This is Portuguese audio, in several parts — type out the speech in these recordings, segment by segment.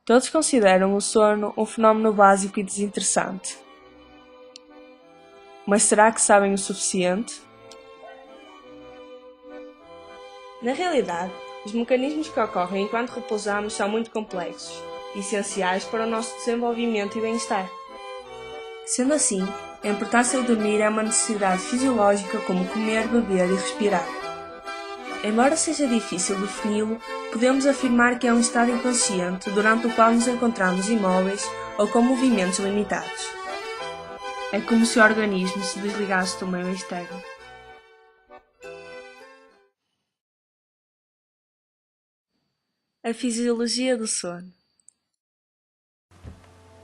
Todos consideram o sono um fenómeno básico e desinteressante. Mas será que sabem o suficiente? Na realidade, os mecanismos que ocorrem enquanto repousamos são muito complexos e essenciais para o nosso desenvolvimento e bem-estar. Sendo assim, a importância de dormir é uma necessidade fisiológica como comer, beber e respirar. Embora seja difícil defini-lo, podemos afirmar que é um estado inconsciente durante o qual nos encontramos imóveis ou com movimentos limitados. É como se o organismo se desligasse do meio externo. A fisiologia do sono.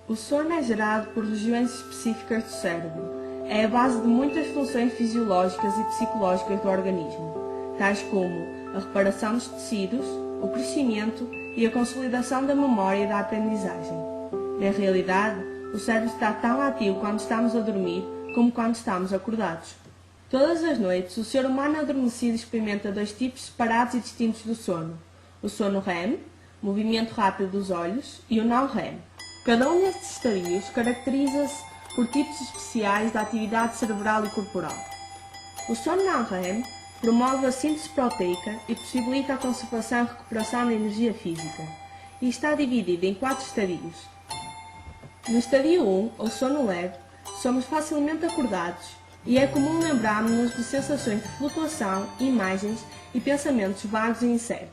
O sono é gerado por regiões específicas do cérebro. É a base de muitas funções fisiológicas e psicológicas do organismo, tais como a reparação dos tecidos, o crescimento e a consolidação da memória e da aprendizagem. Na realidade, o cérebro está tão ativo quando estamos a dormir como quando estamos acordados. Todas as noites, o ser humano adormecido experimenta dois tipos separados e distintos do sono: o sono REM, movimento rápido dos olhos, e o não REM. Cada um destes estadios caracteriza-se por tipos especiais da atividade cerebral e corporal. O sono não REM promove a síntese proteica e possibilita a conservação e recuperação da energia física, e está dividido em 4 estadios. No estadio 1, ou sono leve, somos facilmente acordados e é comum lembrarmos-nos de sensações de flutuação, imagens e pensamentos vagos e incertos.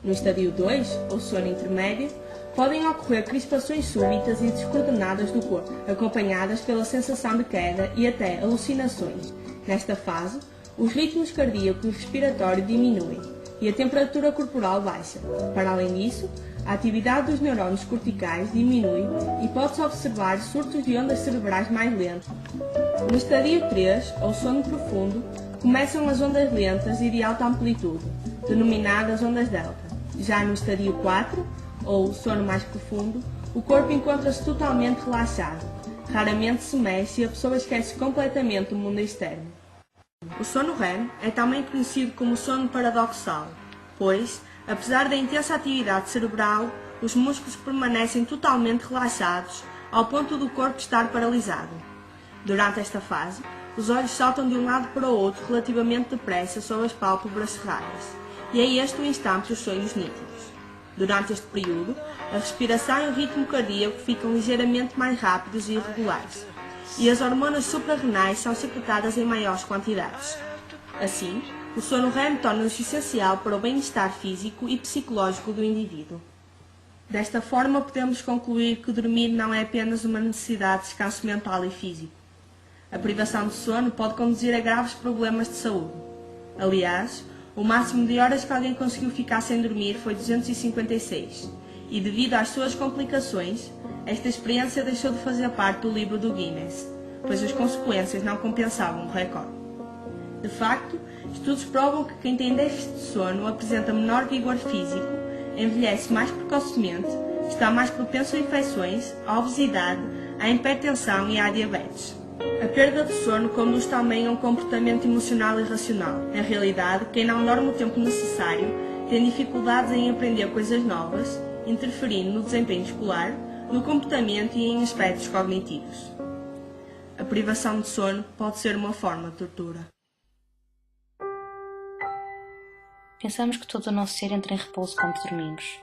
No estadio 2, ou sono intermédio, podem ocorrer crispações súbitas e descoordenadas do corpo, acompanhadas pela sensação de queda e até alucinações. Nesta fase, os ritmos cardíaco e respiratório diminuem e a temperatura corporal baixa. Para além disso, a atividade dos neurônios corticais diminui e pode-se observar surtos de ondas cerebrais mais lentas. No estadio 3, ou sono profundo, começam as ondas lentas e de alta amplitude, denominadas ondas delta. Já no estadio 4, ou sono mais profundo, o corpo encontra-se totalmente relaxado, raramente se mexe e a pessoa esquece completamente o mundo externo. O sono REM é também conhecido como sono paradoxal, pois, apesar da intensa atividade cerebral, os músculos permanecem totalmente relaxados, ao ponto do corpo estar paralisado. Durante esta fase, os olhos saltam de um lado para o outro relativamente depressa sob as pálpebras cerradas, e é este o instante dos sonhos nítidos. Durante este período, a respiração e o ritmo cardíaco ficam ligeiramente mais rápidos e irregulares, e as hormonas suprarrenais são secretadas em maiores quantidades. Assim, o sono REM torna-se essencial para o bem-estar físico e psicológico do indivíduo. Desta forma, podemos concluir que dormir não é apenas uma necessidade de descanso mental e físico. A privação de sono pode conduzir a graves problemas de saúde. Aliás, o máximo de horas que alguém conseguiu ficar sem dormir foi 256, e devido às suas complicações, esta experiência deixou de fazer parte do livro do Guinness, pois as consequências não compensavam o recorde. De facto, estudos provam que quem tem déficit de sono apresenta menor vigor físico, envelhece mais precocemente, está mais propenso a infecções, à obesidade, à hipertensão e à diabetes. A perda de sono conduz também a um comportamento emocional irracional. Na realidade, quem não dorme o tempo necessário tem dificuldades em aprender coisas novas, interferindo no desempenho escolar, no comportamento e em aspectos cognitivos. A privação de sono pode ser uma forma de tortura. Pensamos que todo o nosso ser entra em repouso quando dormimos.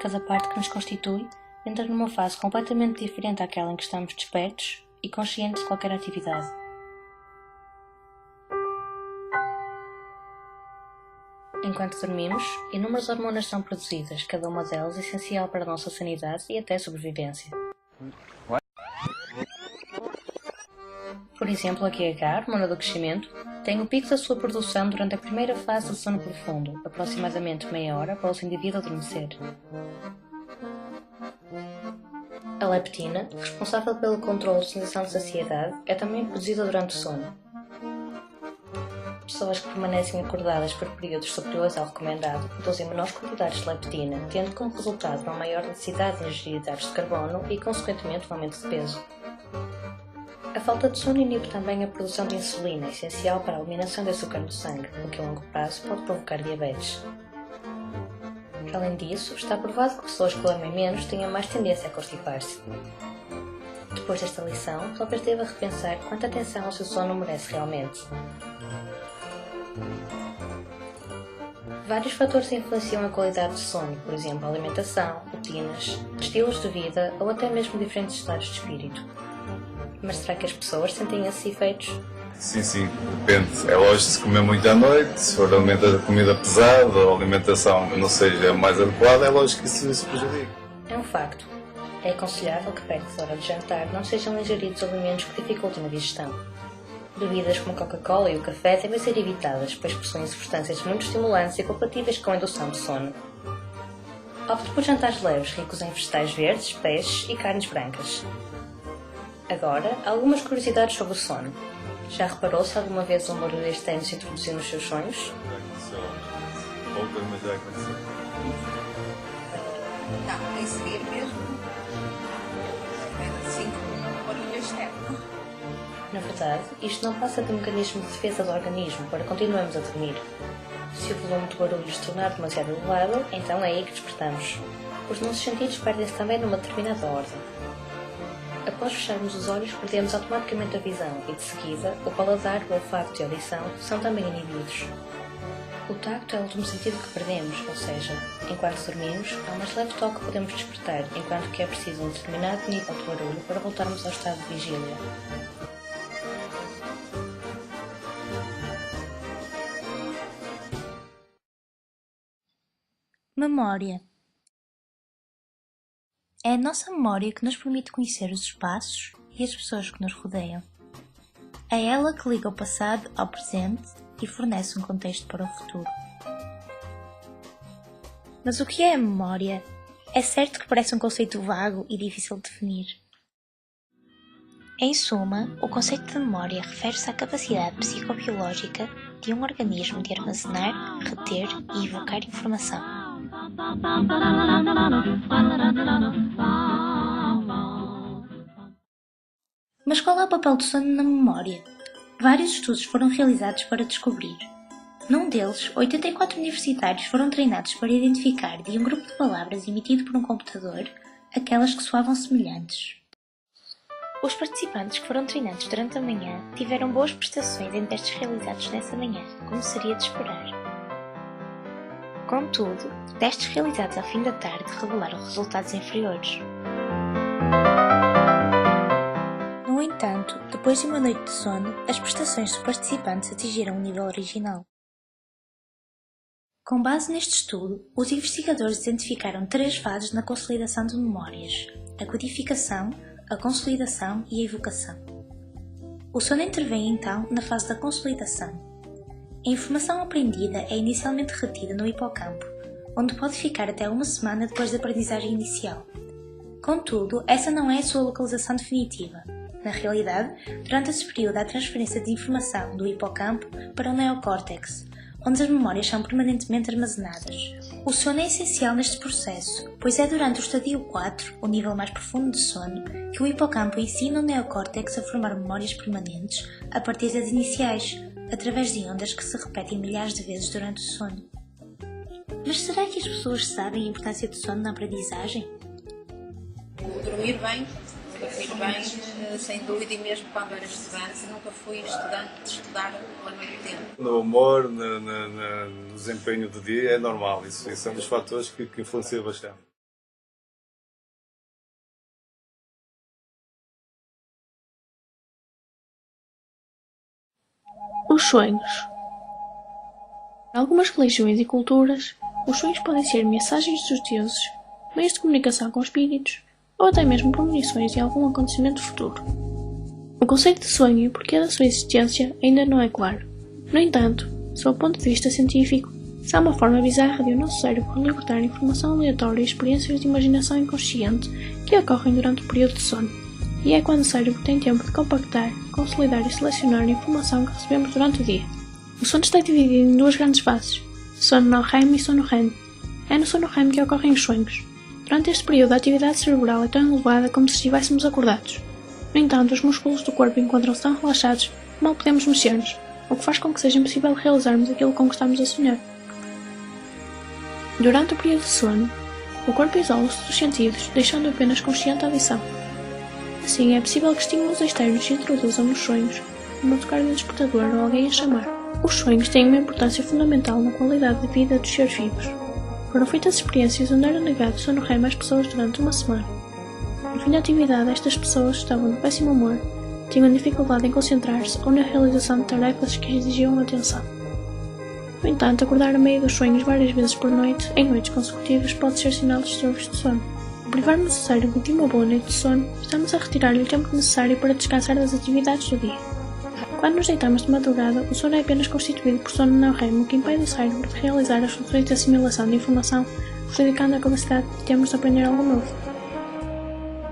Cada parte que nos constitui entra numa fase completamente diferente àquela em que estamos despertos e conscientes de qualquer atividade. Enquanto dormimos, inúmeras hormonas são produzidas, cada uma delas essencial para a nossa sanidade e até sobrevivência. Por exemplo, a QH, hormona do crescimento, tem o pico da sua produção durante a primeira fase do sono profundo, aproximadamente meia hora após o indivíduo adormecer. A leptina, responsável pelo controle da sensação de saciedade, é também produzida durante o sono. Pessoas que permanecem acordadas por períodos superiores ao recomendado produzem menores quantidades de leptina, tendo como resultado uma maior necessidade de energia e hidratos de carbono e, consequentemente, um aumento de peso. A falta de sono inibe também a produção de insulina, essencial para a eliminação de açúcar no sangue, o que a longo prazo pode provocar diabetes. Além disso, está provado que pessoas que dormem menos têm mais tendência a constipar-se. Depois desta lição, talvez deva repensar quanta atenção o seu sono merece realmente. Vários fatores influenciam a qualidade do sono, por exemplo, alimentação, rotinas, estilos de vida ou até mesmo diferentes estados de espírito. Mas será que as pessoas sentem esses efeitos? Sim, depende. É lógico, se comer muito à noite, se for comida pesada ou alimentação que não seja mais adequada, é lógico que isso prejudica. É um facto. É aconselhável que perto da hora de jantar não sejam ingeridos alimentos que dificultem a digestão. Bebidas como a Coca-Cola e o café devem ser evitadas, pois possuem substâncias muito estimulantes e compatíveis com a indução de sono. Opte por jantares leves, ricos em vegetais verdes, peixes e carnes brancas. Agora, algumas curiosidades sobre o sono. Já reparou se alguma vez um barulho externo se introduziu nos seus sonhos? Já aconteceu. Poucas, mas já aconteceu. Não, em seguir mesmo. Assim como um barulho externo. Na verdade, isto não passa de um mecanismo de defesa do organismo para continuarmos a dormir. Se o volume de barulho se tornar demasiado elevado, então é aí que despertamos. Os nossos sentidos perdem-se também numa determinada ordem. Após fecharmos os olhos, perdemos automaticamente a visão e, de seguida, o paladar, o olfato e a audição são também inibidos. O tacto é o último sentido que perdemos, ou seja, enquanto dormimos, há um mais leve toque que podemos despertar, enquanto que é preciso um determinado nível de barulho para voltarmos ao estado de vigília. Memória. É a nossa memória que nos permite conhecer os espaços e as pessoas que nos rodeiam. É ela que liga o passado ao presente e fornece um contexto para o futuro. Mas o que é a memória? É certo que parece um conceito vago e difícil de definir. Em suma, o conceito de memória refere-se à capacidade psicobiológica de um organismo de armazenar, reter e evocar informação. Mas qual é o papel do sono na memória? Vários estudos foram realizados para descobrir. Num deles, 84 universitários foram treinados para identificar de um grupo de palavras emitido por um computador aquelas que soavam semelhantes. Os participantes que foram treinados durante a manhã tiveram boas prestações em testes realizados nessa manhã, como seria de esperar. Contudo, testes realizados ao fim da tarde revelaram resultados inferiores. No entanto, depois de uma noite de sono, as prestações dos participantes atingiram o nível original. Com base neste estudo, os investigadores identificaram 3 fases na consolidação de memórias: a codificação, a consolidação e a evocação. O sono intervém então na fase da consolidação. A informação aprendida é inicialmente retida no hipocampo, onde pode ficar até uma semana depois da aprendizagem inicial. Contudo, essa não é a sua localização definitiva. Na realidade, durante esse período há transferência de informação do hipocampo para o neocórtex, onde as memórias são permanentemente armazenadas. O sono é essencial neste processo, pois é durante o estadio 4, o nível mais profundo de sono, que o hipocampo ensina o neocórtex a formar memórias permanentes a partir das iniciais, através de ondas que se repetem milhares de vezes durante o sono. Mas será que as pessoas sabem a importância do sono na aprendizagem? Dormir bem, sem dúvida, e mesmo quando era estudante, nunca fui estudante de estudar a noite tempo. No humor, no desempenho do dia, é normal. Isso é um dos fatores que influencia bastante. Os sonhos. Em algumas religiões e culturas, os sonhos podem ser mensagens dos deuses, meios de comunicação com espíritos, ou até mesmo premonições de algum acontecimento futuro. O conceito de sonho e o porquê da sua existência ainda não é claro. No entanto, sob o ponto de vista científico, são uma forma bizarra de o nosso cérebro libertar informação aleatória e experiências de imaginação inconsciente que ocorrem durante o período de sono. E é quando o cérebro tem tempo de compactar, consolidar e selecionar a informação que recebemos durante o dia. O sono está dividido em 2 grandes fases: sono non-REM e sono REM. É no sono REM que ocorrem os sonhos. Durante este período, a atividade cerebral é tão elevada como se estivéssemos acordados. No entanto, os músculos do corpo encontram-se tão relaxados que mal podemos mexer-nos, o que faz com que seja impossível realizarmos aquilo com que estamos a sonhar. Durante o período de sono, o corpo isola-se dos sentidos, deixando apenas consciente a audição. Assim, é possível que estímulos externos se introduzam nos sonhos, como o tocar do despertador ou alguém a chamar. Os sonhos têm uma importância fundamental na qualidade de vida dos seres vivos. Foram feitas experiências onde era negado sono REM às pessoas durante uma semana. No fim da atividade, estas pessoas estavam de péssimo humor, tinham dificuldade em concentrar-se ou na realização de tarefas que exigiam atenção. No entanto, acordar a meio dos sonhos várias vezes por noite, em noites consecutivas, pode ser sinal de distúrbios de sono. Ao privarmos o cérebro de uma boa noite de sono, estamos a retirar-lhe o tempo necessário para descansar das atividades do dia. Quando nos deitamos de madrugada, o sono é apenas constituído por sono não REM, o que impede o cérebro de realizar as funções de assimilação de informação, prejudicando a capacidade que temos de aprender algo novo.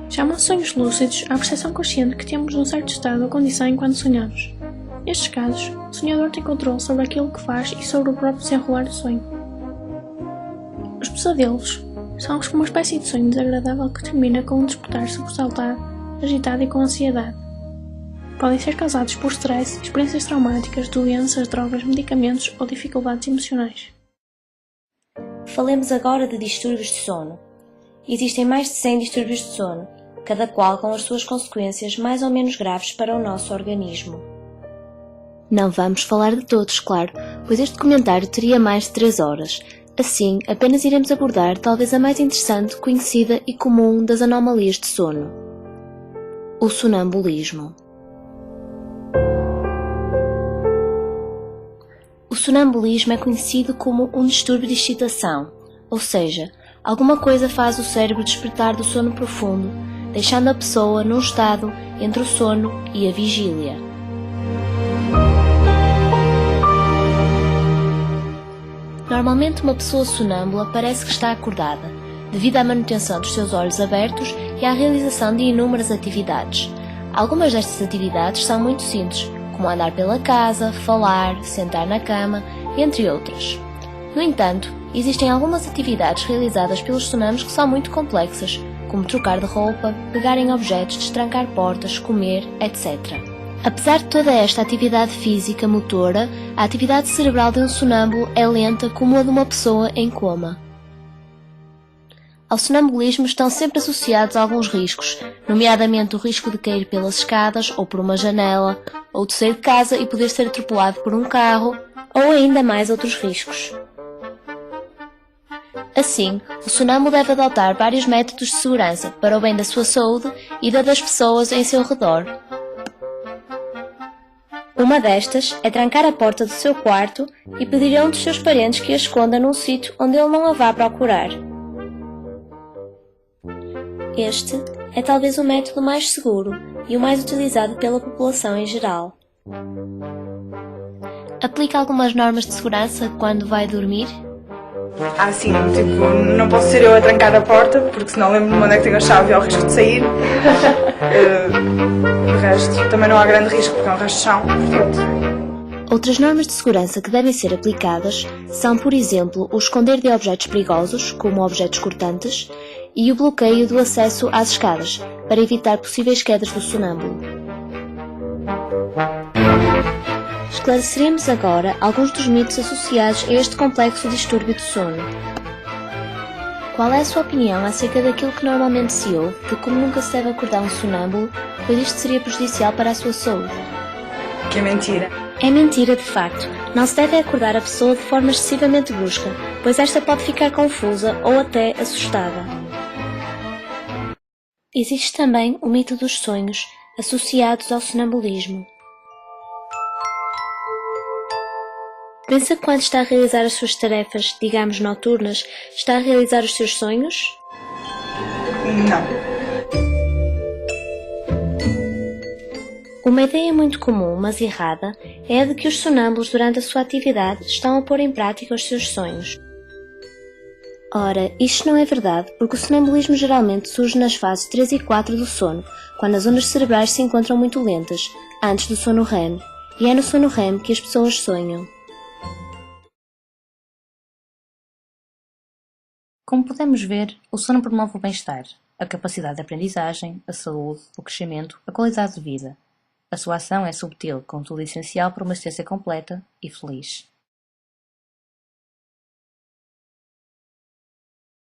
Chamam-se sonhos lúcidos à percepção consciente que temos de um certo estado ou condição enquanto sonhamos. Nestes casos, o sonhador tem controle sobre aquilo que faz e sobre o próprio desenrolar do sonho. Os pesadelos são como uma espécie de sonho desagradável que termina com um despertar sobressaltado, agitado e com ansiedade. Podem ser causados por stress, experiências traumáticas, doenças, drogas, medicamentos ou dificuldades emocionais. Falemos agora de distúrbios de sono. Existem mais de 100 distúrbios de sono, cada qual com as suas consequências mais ou menos graves para o nosso organismo. Não vamos falar de todos, claro, pois este documentário teria mais de 3 horas. Assim, apenas iremos abordar talvez a mais interessante, conhecida e comum das anomalias de sono: o sonambulismo. O sonambulismo é conhecido como um distúrbio de excitação, ou seja, alguma coisa faz o cérebro despertar do sono profundo, deixando a pessoa num estado entre o sono e a vigília. Normalmente uma pessoa sonâmbula parece que está acordada, devido à manutenção dos seus olhos abertos e à realização de inúmeras atividades. Algumas destas atividades são muito simples, como andar pela casa, falar, sentar na cama, entre outras. No entanto, existem algumas atividades realizadas pelos sonâmbulos que são muito complexas, como trocar de roupa, pegar em objetos, destrancar portas, comer, etc. Apesar de toda esta atividade física motora, a atividade cerebral de um sonâmbulo é lenta como a de uma pessoa em coma. Ao sonambulismo estão sempre associados alguns riscos, nomeadamente o risco de cair pelas escadas ou por uma janela, ou de sair de casa e poder ser atropelado por um carro, ou ainda mais outros riscos. Assim, o sonâmbulo deve adotar vários métodos de segurança para o bem da sua saúde e da das pessoas em seu redor. Uma destas é trancar a porta do seu quarto e pedir a um dos seus parentes que a esconda num sítio onde ele não a vá procurar. Este é talvez o método mais seguro e o mais utilizado pela população em geral. Aplica algumas normas de segurança quando vai dormir? Sim, tipo, não posso ser eu a trancar a porta, porque senão lembro-me onde é que tenho a chave e há o risco de sair. De resto, também não há grande risco, porque é um resto de chão, portanto. Outras normas de segurança que devem ser aplicadas são, por exemplo, o esconder de objetos perigosos, como objetos cortantes, e o bloqueio do acesso às escadas, para evitar possíveis quedas do sonâmbulo. Esclareceremos agora alguns dos mitos associados a este complexo distúrbio de sono. Qual é a sua opinião acerca daquilo que normalmente se ouve, de como nunca se deve acordar um sonâmbulo, pois isto seria prejudicial para a sua saúde? Que é mentira. É mentira, de facto. Não se deve acordar a pessoa de forma excessivamente brusca, pois esta pode ficar confusa ou até assustada. Existe também o mito dos sonhos, associados ao sonambulismo. Pensa que quando está a realizar as suas tarefas, digamos noturnas, está a realizar os seus sonhos? Não. Uma ideia muito comum, mas errada, é a de que os sonâmbulos durante a sua atividade estão a pôr em prática os seus sonhos. Ora, isto não é verdade, porque o sonambulismo geralmente surge nas fases 3 e 4 do sono, quando as ondas cerebrais se encontram muito lentas, antes do sono REM, e é no sono REM que as pessoas sonham. Como podemos ver, o sono promove o bem-estar, a capacidade de aprendizagem, a saúde, o crescimento, a qualidade de vida. A sua ação é subtil, contudo essencial para uma existência completa e feliz.